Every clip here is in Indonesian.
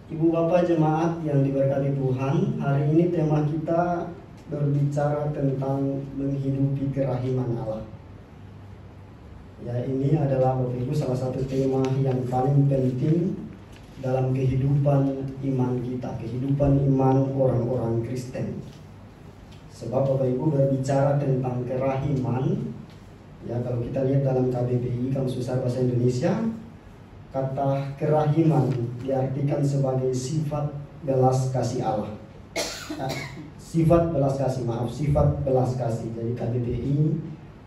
Ibu Bapak jemaat yang diberkati Tuhan, hari ini tema kita berbicara tentang menghidupi kerahiman Allah. Ya, ini adalah Bapak Ibu salah satu tema yang paling penting dalam kehidupan iman kita, kehidupan iman orang-orang Kristen. Sebab Bapak Ibu berbicara tentang kerahiman, ya kalau kita lihat dalam KBBI, Kamus Besar Bahasa Indonesia, kata kerahiman diartikan sebagai sifat belas kasih Allah. Sifat belas kasih. Jadi KBBI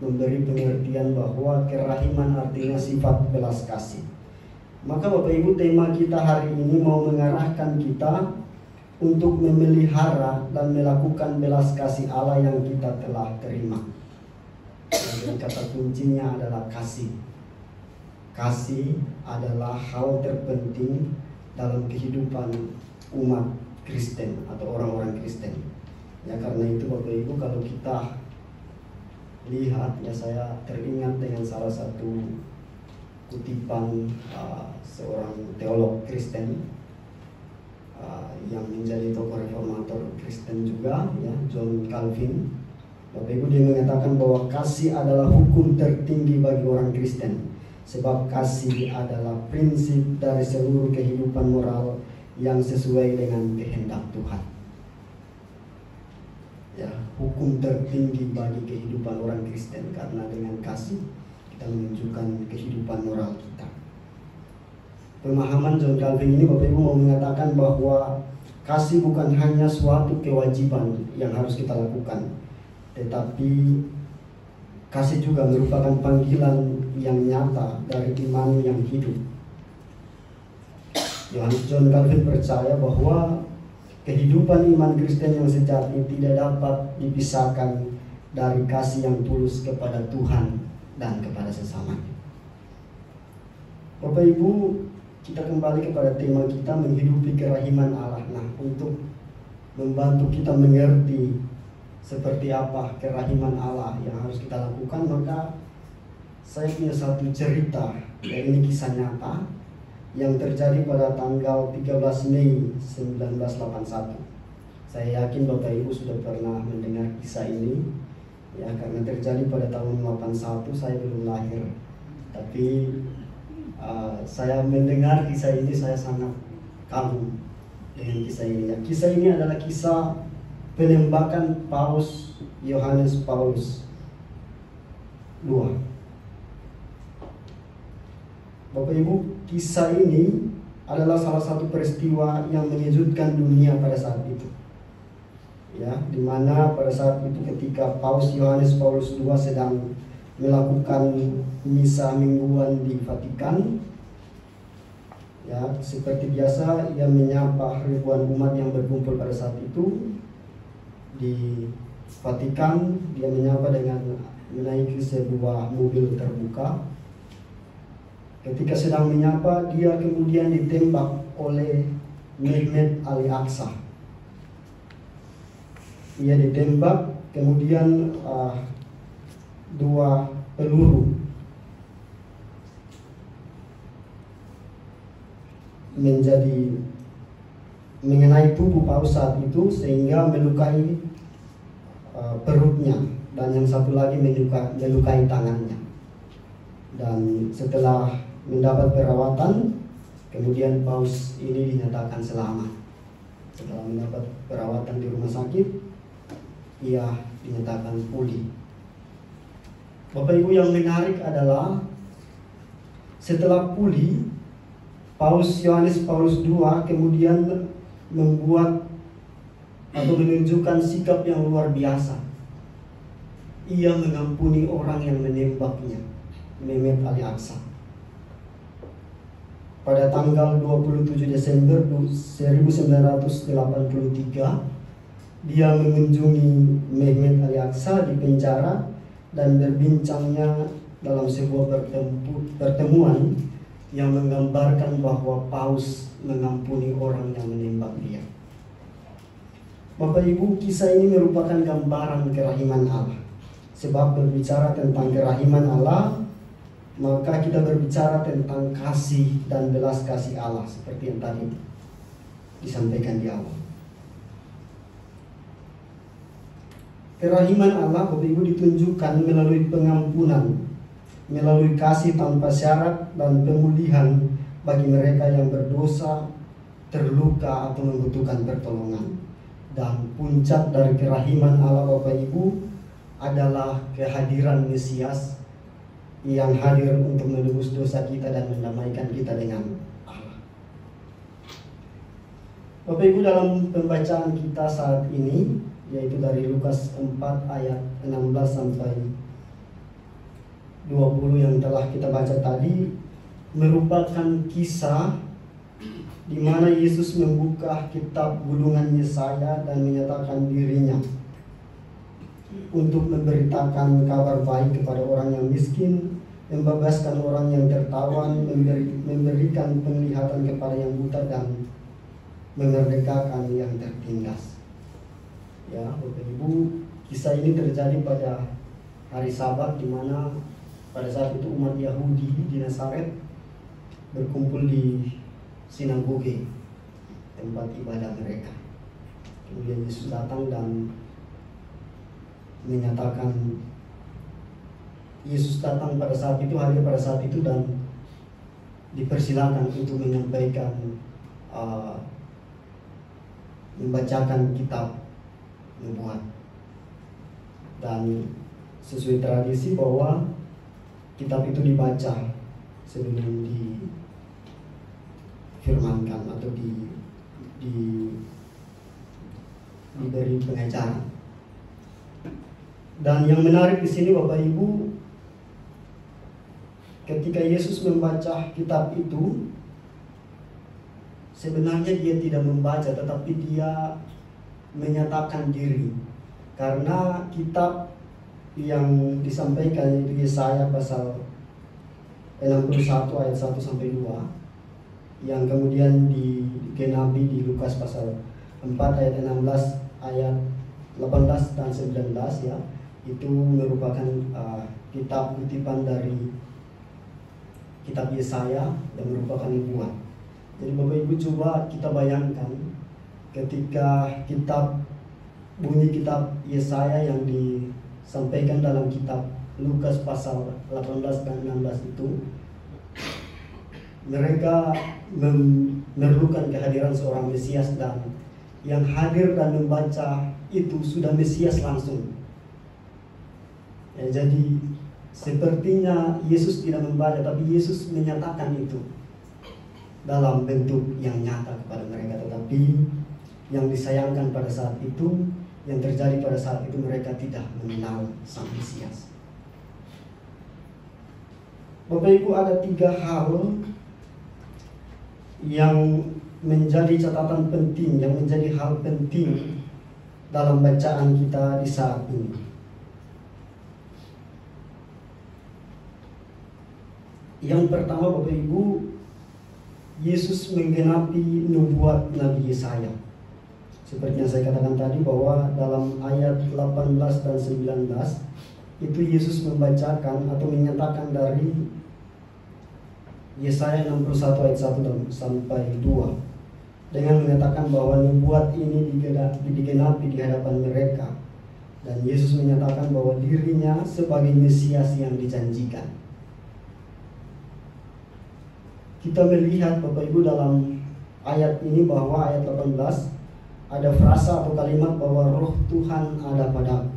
memberi pengertian bahwa kerahiman artinya sifat belas kasih. Maka Bapak Ibu, tema kita hari ini mau mengarahkan kita untuk memelihara dan melakukan belas kasih Allah yang kita telah terima. Jadi kata kuncinya adalah kasih. Kasih adalah hal terpenting dalam kehidupan umat Kristen atau orang-orang Kristen. Ya, karena itu Bapak Ibu, kalau kita lihat, ya saya teringat dengan salah satu kutipan seorang teolog Kristen yang menjadi tokoh reformator Kristen juga, ya, John Calvin. Bapak Ibu, dia mengatakan bahwa kasih adalah hukum tertinggi bagi orang Kristen. Sebab kasih adalah prinsip dari seluruh kehidupan moral yang sesuai dengan kehendak Tuhan. Ya, hukum tertinggi bagi kehidupan orang Kristen, karena dengan kasih kita menunjukkan kehidupan moral kita. Pemahaman John Calvin ini Bapak Ibu mau mengatakan bahwa kasih bukan hanya suatu kewajiban yang harus kita lakukan, tetapi kasih juga merupakan panggilan yang nyata dari iman yang hidup. John Calvin percaya bahwa kehidupan iman Kristen yang sejati tidak dapat dipisahkan dari kasih yang tulus kepada Tuhan dan kepada sesama. Bapak Ibu, kita kembali kepada tema kita, menghidupi kerahiman Allah. Nah, untuk membantu kita mengerti seperti apa kerahiman Allah yang harus kita lakukan, maka saya punya satu cerita, dan ini kisah nyata yang terjadi pada tanggal 13 Mei 1981. Saya yakin Bapak Ibu sudah pernah mendengar kisah ini, ya, karena terjadi pada tahun 81, saya belum lahir. Tapi saya mendengar kisah ini, saya sangat kagum dengan kisah ini. Ya, kisah ini adalah kisah penembakan Paus Yohanes Paulus II. Bapak Ibu, kisah ini adalah salah satu peristiwa yang mengejutkan dunia pada saat itu. Ya, di mana pada saat itu ketika Paus Yohanes Paulus II sedang melakukan misa mingguan di Vatikan, ya, seperti biasa ia menyapa ribuan umat yang berkumpul pada saat itu di Vatikan. Dia menyapa dengan menaiki sebuah mobil terbuka. Ketika sedang menyapa, dia kemudian ditembak oleh Mehmet Ali Aksa. Ia ditembak, kemudian dua peluru mengenai tubuh Paus saat itu, sehingga melukai perutnya, dan yang satu lagi melukai tangannya. Dan setelah mendapat perawatan, kemudian Paus ini dinyatakan selamat. Setelah mendapat perawatan di rumah sakit, ia dinyatakan pulih. Bapak Ibu, yang menarik adalah setelah pulih, Paus Yohanes Paulus II kemudian membuat atau menunjukkan sikap yang luar biasa. Ia mengampuni orang yang menembaknya, Mehmet Ali Aksa. Pada tanggal 27 Desember 1983, dia mengunjungi Mehmet Ali Aksa di penjara dan berbincangnya dalam sebuah pertemuan yang menggambarkan bahwa Paus mengampuni orang yang menembak dia. Bapak Ibu, kisah ini merupakan gambaran kerahiman Allah. Sebab berbicara tentang kerahiman Allah, maka kita berbicara tentang kasih dan belas kasih Allah seperti yang tadi disampaikan di awal. Kerahiman Allah, Bapak Ibu, ditunjukkan melalui pengampunan, melalui kasih tanpa syarat dan pemulihan bagi mereka yang berdosa, terluka atau membutuhkan pertolongan. Dan puncak dari kerahiman Allah, Bapak Ibu, adalah kehadiran Mesias yang hadir untuk menebus dosa kita dan mendamaikan kita dengan Allah. Bapak Ibu, dalam pembacaan kita saat ini, yaitu dari Lukas 4 ayat 16 sampai 20 yang telah kita baca tadi, merupakan kisah di mana Yesus membuka kitab gulungan Yesaya dan menyatakan dirinya untuk memberitakan kabar baik kepada orang yang miskin, membebaskan orang yang tertawan, memberikan penglihatan kepada yang buta, dan memerdekakan yang tertindas. Ya, Bapak Ibu, kisah ini terjadi pada hari Sabat, di mana pada saat itu umat Yahudi di Nazaret berkumpul di sinagoge, tempat ibadah mereka. Kemudian Yesus datang dan menyatakan, Yesus datang pada saat itu, hadir pada saat itu, dan dipersilakan untuk menyampaikan, membacakan kitab nubuat. Dan sesuai tradisi bahwa kitab itu dibaca sebelum difirmankan atau diberi pengajaran. Dan yang menarik di sini, Bapak Ibu, ketika Yesus membaca kitab itu, sebenarnya dia tidak membaca, tetapi dia menyatakan diri. Karena kitab yang disampaikan itu Yesaya pasal 61 ayat 1 sampai 2, yang kemudian digenapi di Lukas pasal 4 ayat 16 ayat 18 dan 19, ya, itu merupakan kitab kutipan dari kitab Yesaya yang merupakan nubuat. Jadi Bapak Ibu, coba kita bayangkan ketika bunyi kitab Yesaya yang disampaikan dalam kitab Lukas pasal 18 dan 16 itu, mereka memerlukan kehadiran seorang Mesias, dan yang hadir dan membaca itu sudah Mesias langsung. Ya, jadi sepertinya Yesus tidak membaca, tapi Yesus menyatakan itu dalam bentuk yang nyata kepada mereka. Tetapi yang disayangkan pada saat itu, yang terjadi pada saat itu, mereka tidak mengenal Sang Mesias. Bapak Ibu, ada 3 hal yang menjadi catatan penting, yang menjadi hal penting dalam bacaan kita di saat ini. Yang pertama, Bapak Ibu, Yesus menggenapi nubuat Nabi Yesaya. Seperti yang saya katakan tadi, bahwa dalam ayat 18 dan 19 itu Yesus membacakan atau menyatakan dari Yesaya 61 ayat 1 sampai 2, dengan menyatakan bahwa nubuat ini digenapi di hadapan mereka, dan Yesus menyatakan bahwa dirinya sebagai Mesias yang dijanjikan. Kita melihat, Bapak Ibu, dalam ayat ini bahwa ayat 18 ada frasa atau kalimat bahwa Roh Tuhan ada padaku.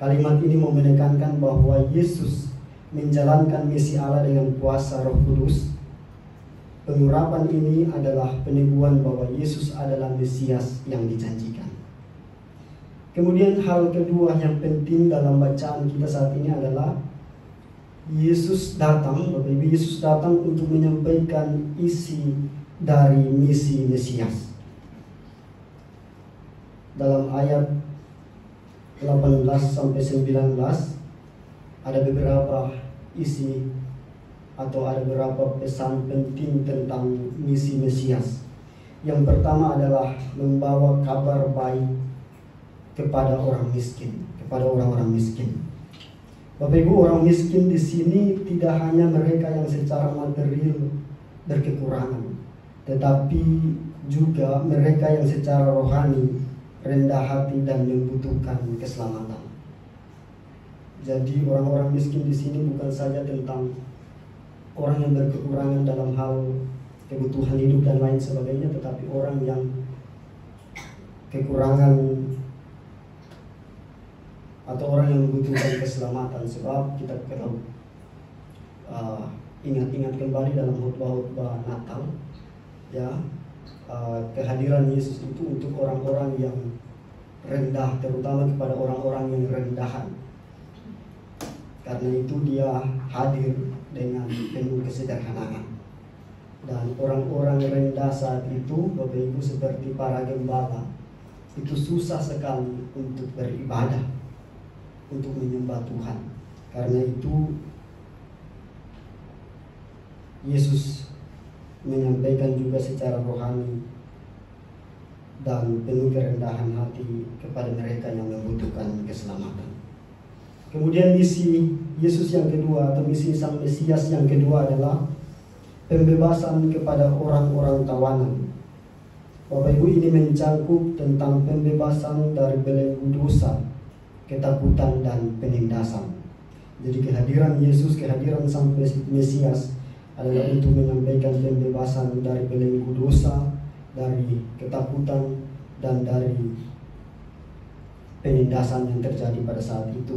Kalimat ini mau menekankan bahwa Yesus menjalankan misi Allah dengan kuasa Roh Kudus. Pengurapan ini adalah peneguhan bahwa Yesus adalah Mesias yang dijanjikan. Kemudian hal kedua yang penting dalam bacaan kita saat ini adalah Yesus datang, Bapak Ibu, Yesus datang untuk menyampaikan isi dari misi Mesias. Dalam ayat 18 sampai 19 ada beberapa isi atau ada beberapa pesan penting tentang misi Mesias. Yang pertama adalah membawa kabar baik kepada orang miskin, kepada orang-orang miskin. Bapak Ibu, orang miskin di sini tidak hanya mereka yang secara material berkekurangan, tetapi juga mereka yang secara rohani rendah hati dan membutuhkan keselamatan. Jadi orang-orang miskin di sini bukan saja tentang orang yang berkekurangan dalam hal kebutuhan hidup dan lain sebagainya, tetapi orang yang kekurangan atau orang yang membutuhkan keselamatan. Sebab kita kalau ingat-ingat kembali dalam khotbah-khotbah Natal, ya, kehadiran Yesus itu untuk orang-orang yang rendah, terutama kepada orang-orang yang rendahan. Karena itu dia hadir dengan penuh kesederhanaan. Dan orang-orang rendah saat itu, Bapak Ibu, seperti para gembala, itu susah sekali untuk beribadah, untuk menyembah Tuhan. Karena itu Yesus menyampaikan juga secara rohani dan penuh kerendahan hati kepada mereka yang membutuhkan keselamatan. Kemudian misi Yesus yang kedua atau misi Sang Mesias yang kedua adalah pembebasan kepada orang-orang tawanan. Bapak Ibu, ini mencakup tentang pembebasan dari belenggu dosa, ketakutan dan penindasan. Jadi kehadiran Yesus, kehadiran Sang Mesias adalah untuk menyampaikan pembebasan dari belenggu dosa, dari ketakutan dan dari penindasan yang terjadi pada saat itu.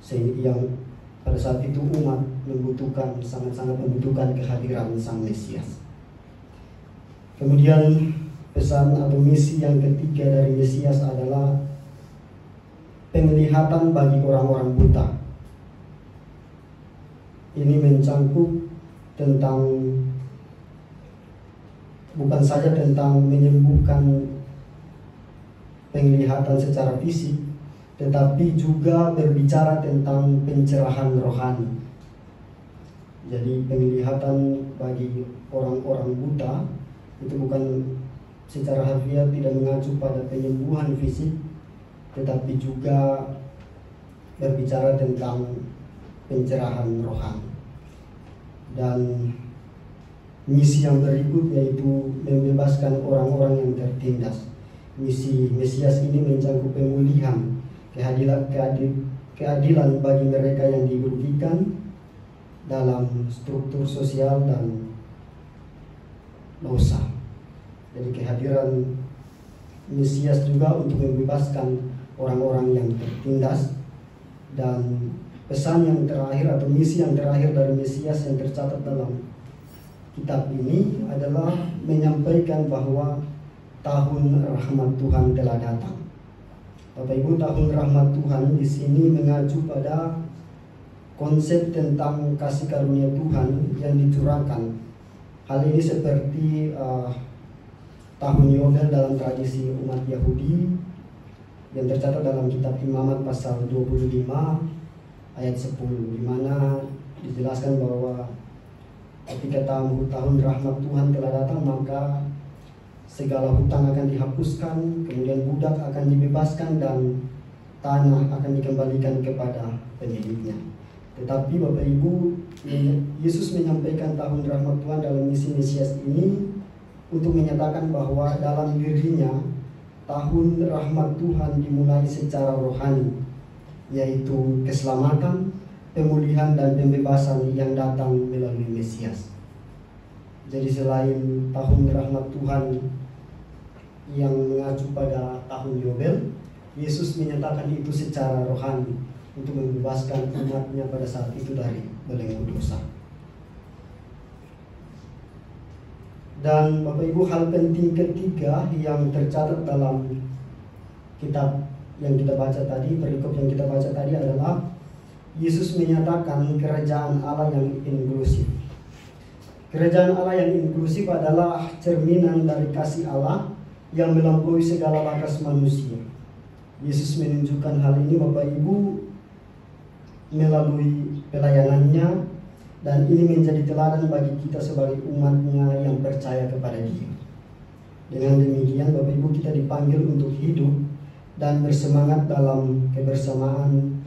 Yang pada saat itu umat sangat-sangat membutuhkan kehadiran Sang Mesias. Kemudian pesan atau misi yang ketiga dari Mesias adalah penglihatan bagi orang-orang buta. Ini mencakup tentang bukan saja tentang menyembuhkan penglihatan secara fisik, tetapi juga berbicara tentang pencerahan rohani. Jadi penglihatan bagi orang-orang buta itu bukan secara harfiah, tidak mengacu pada penyembuhan fisik, tetapi juga berbicara tentang pencerahan rohani. Dan misi yang berikut yaitu membebaskan orang-orang yang tertindas. Misi Mesias ini mencakup pemulihan, keadilan bagi mereka yang dirugikan dalam struktur sosial dan dosa. Jadi kehadiran Mesias juga untuk membebaskan orang-orang yang tertindas. Dan pesan yang terakhir atau misi yang terakhir dari Mesias yang tercatat dalam kitab ini adalah menyampaikan bahwa tahun rahmat Tuhan telah datang. Bapak Ibu, tahun rahmat Tuhan di sini mengacu pada konsep tentang kasih karunia Tuhan yang dicurahkan. Hal ini seperti tahun Yobel dalam tradisi umat Yahudi yang tercatat dalam kitab Imamat pasal 25 ayat 10, di mana dijelaskan bahwa ketika tahun rahmat Tuhan telah datang, maka segala hutang akan dihapuskan, kemudian budak akan dibebaskan, dan tanah akan dikembalikan kepada pemiliknya. Tetapi Bapak Ibu, Yesus menyampaikan tahun rahmat Tuhan dalam misi Mesias ini untuk menyatakan bahwa dalam dirinya tahun rahmat Tuhan dimulai secara rohani, yaitu keselamatan, pemulihan dan pembebasan yang datang melalui Mesias. Jadi selain tahun rahmat Tuhan yang mengacu pada tahun Yobel, Yesus menyatakan itu secara rohani untuk membebaskan umatnya pada saat itu dari belenggu dosa. Dan Bapak Ibu, hal penting ketiga yang tercatat dalam kitab yang kita baca tadi, perikop yang kita baca tadi adalah Yesus menyatakan kerajaan Allah yang inklusif. Kerajaan Allah yang inklusif adalah cerminan dari kasih Allah yang melampaui segala batas manusia. Yesus menunjukkan hal ini Bapak Ibu melalui pelayanannya, dan ini menjadi teladan bagi kita sebagai umatnya yang percaya kepada Dia. Dengan demikian Bapak Ibu, kita dipanggil untuk hidup dan bersemangat dalam kebersamaan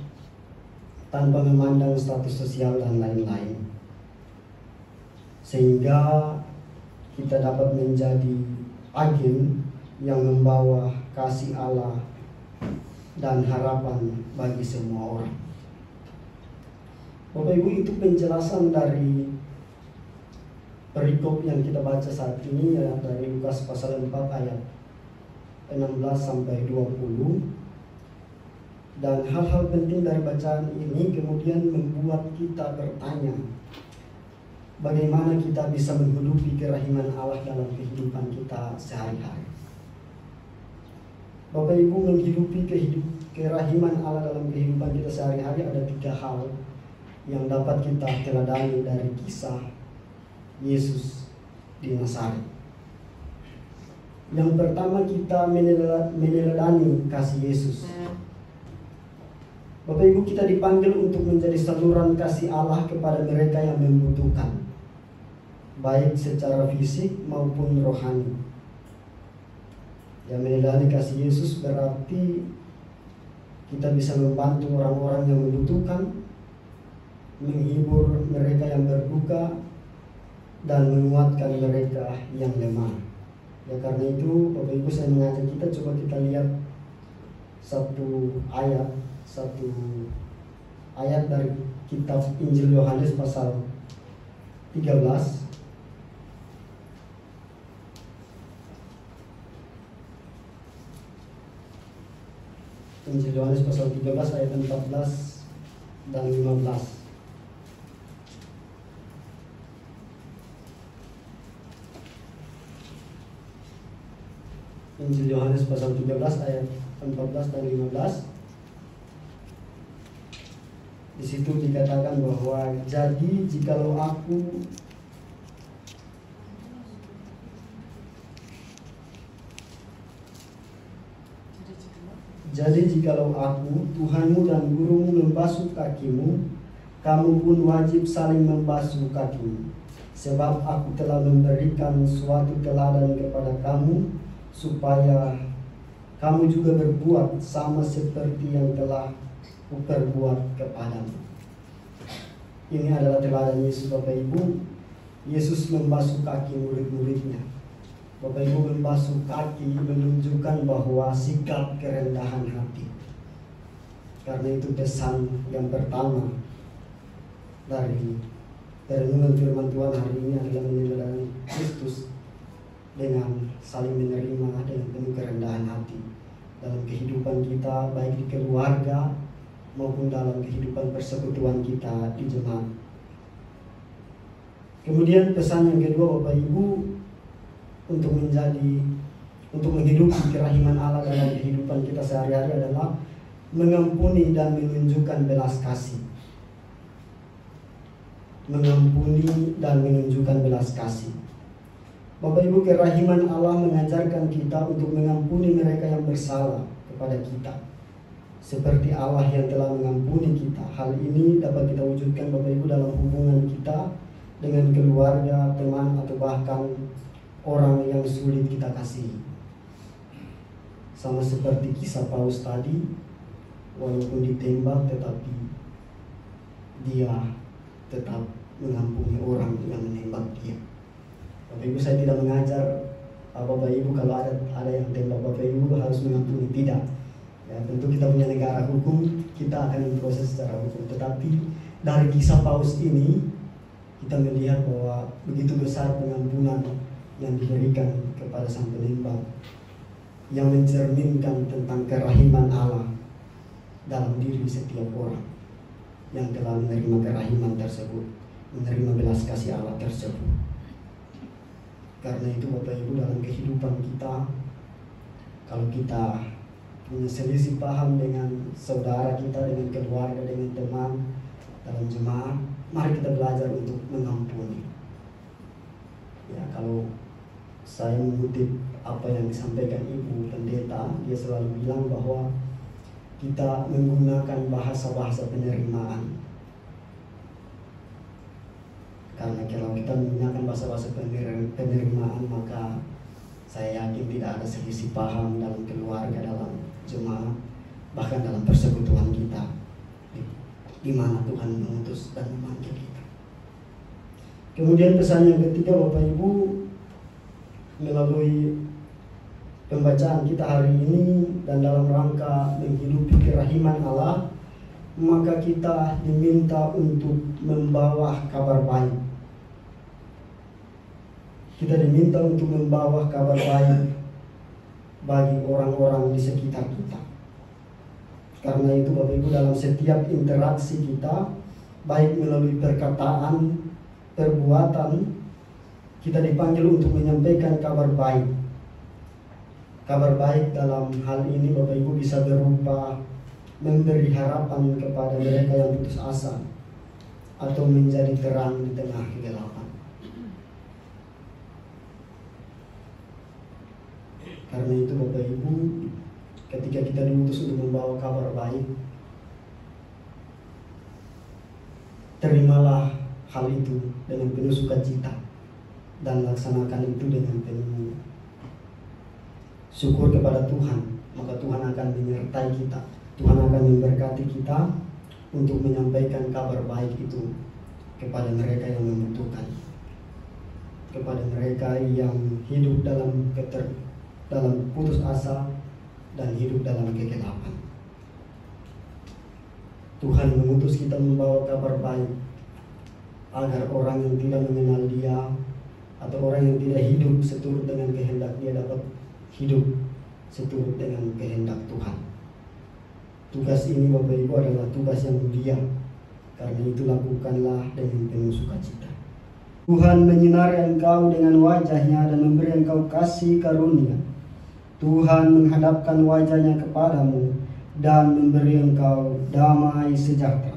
tanpa memandang status sosial dan lain-lain. Sehingga kita dapat menjadi agen yang membawa kasih Allah dan harapan bagi semua orang. Bapak Ibu, itu penjelasan dari perikop yang kita baca saat ini, ya, dari Lukas pasal 4 ayat 16 sampai 20. Dan hal-hal penting dari bacaan ini kemudian membuat kita bertanya, bagaimana kita bisa menghidupi kerahiman Allah dalam kehidupan kita sehari-hari. Bapak Ibu, menghidupi kerahiman Allah dalam kehidupan kita sehari-hari ada 3 hal yang dapat kita teladani dari kisah Yesus di Nazaret. Yang pertama, kita meneladani kasih Yesus. Bapak Ibu, kita dipanggil untuk menjadi saluran kasih Allah kepada mereka yang membutuhkan, baik secara fisik maupun rohani. Yang meneladani kasih Yesus berarti kita bisa membantu orang-orang yang membutuhkan, menghibur mereka yang berduka, dan menguatkan mereka yang lemah. Ya, karena itu Bapak Ibu, saya mengajak kita, coba kita lihat satu ayat dari kitab Injil Yohanes pasal 13. Injil Yohanes pasal 13 ayat 14 dan 15. Injil Yohanes pasal 13 ayat 14 dan 15. Di situ dikatakan bahwa jadi jikalau aku Tuhanmu dan gurumu membasuh kakimu, kamu pun wajib saling membasuh kakimu. Sebab aku telah memberikan suatu teladan kepada kamu, supaya kamu juga berbuat sama seperti yang telah kuperbuat kepadamu. Ini adalah teladan Yesus, Bapak Ibu. Yesus membasuh kaki murid-muridnya. Bapak Ibu, membasuh kaki menunjukkan bahwa sikap kerendahan hati. Karena itu pesan yang pertama dari renungan firman Tuhan hari ini adalah meneladani Kristus dengan saling menerima dengan penuh kerendahan hati dalam kehidupan kita, baik di keluarga maupun dalam kehidupan persekutuan kita di jemaat. Kemudian pesan yang kedua, Bapak Ibu, untuk menghidupi kerahiman Allah dalam kehidupan kita sehari-hari adalah mengampuni dan menunjukkan belas kasih. Mengampuni dan menunjukkan belas kasih. Bapak Ibu, kerahiman Allah mengajarkan kita untuk mengampuni mereka yang bersalah kepada kita, seperti Allah yang telah mengampuni kita. Hal ini dapat kita wujudkan, Bapak Ibu, dalam hubungan kita dengan keluarga, teman, atau bahkan orang yang sulit kita kasihi. Sama seperti kisah Paulus tadi, walaupun ditembak tetapi dia tetap mengampuni orang yang menembak dia. Bapak Ibu, saya tidak mengajar Bapak Ibu kalau ada yang tembak Bapak Ibu harus mengampuni, tidak. Ya, tentu kita punya negara hukum, kita akan memproses secara hukum. Tetapi dari kisah Paulus ini kita melihat bahwa begitu besar pengampunan yang diberikan kepada sang penembak, yang mencerminkan tentang kerahiman Allah dalam diri setiap orang yang telah menerima kerahiman tersebut, menerima belas kasih Allah tersebut. Karena itu Bapak Ibu, dalam kehidupan kita, kalau kita punya selisih paham dengan saudara kita, dengan keluarga, dengan teman dalam jemaat, mari kita belajar untuk mengampuni. Ya, kalau saya mengutip apa yang disampaikan Ibu Pendeta, dia selalu bilang bahwa kita menggunakan bahasa-bahasa penerimaan. Karena kalau kita menggunakan bahasa-bahasa penerimaan, maka saya yakin tidak ada selisih paham dalam keluarga, dalam jemaat, bahkan dalam persekutuan kita, di mana Tuhan mengutus dan memanggil kita. Kemudian pesan yang ketiga, Bapak Ibu, melalui pembacaan kita hari ini dan dalam rangka menghidupi kerahiman Allah, maka kita diminta untuk membawa kabar baik. Kita diminta untuk membawa kabar baik bagi orang-orang di sekitar kita. Karena itu Bapak Ibu, dalam setiap interaksi kita, baik melalui perkataan, perbuatan, kita dipanggil untuk menyampaikan kabar baik. Kabar baik dalam hal ini Bapak Ibu bisa berupa memberi harapan kepada mereka yang putus asa, atau menjadi terang di tengah kegelapan. Karena itu Bapak Ibu, ketika kita diutus untuk membawa kabar baik, terimalah hal itu dengan penuh sukacita dan laksanakan itu dengan penuh syukur kepada Tuhan. Maka Tuhan akan menyertai kita, Tuhan akan memberkati kita untuk menyampaikan kabar baik itu kepada mereka yang membutuhkan, kepada mereka yang hidup dalam putus asa dan hidup dalam kegelapan. Tuhan mengutus kita membawa kabar baik agar orang yang tidak mengenal Dia atau orang yang tidak hidup seturut dengan kehendak Dia dapat hidup seturut dengan kehendak Tuhan. Tugas ini Bapak Ibu adalah tugas yang mulia, karena itu lakukanlah dengan penuh sukacita. Tuhan menyinari engkau dengan wajah-Nya dan memberi engkau kasih karunia. Tuhan menghadapkan wajah-Nya kepadamu dan memberi engkau damai sejahtera.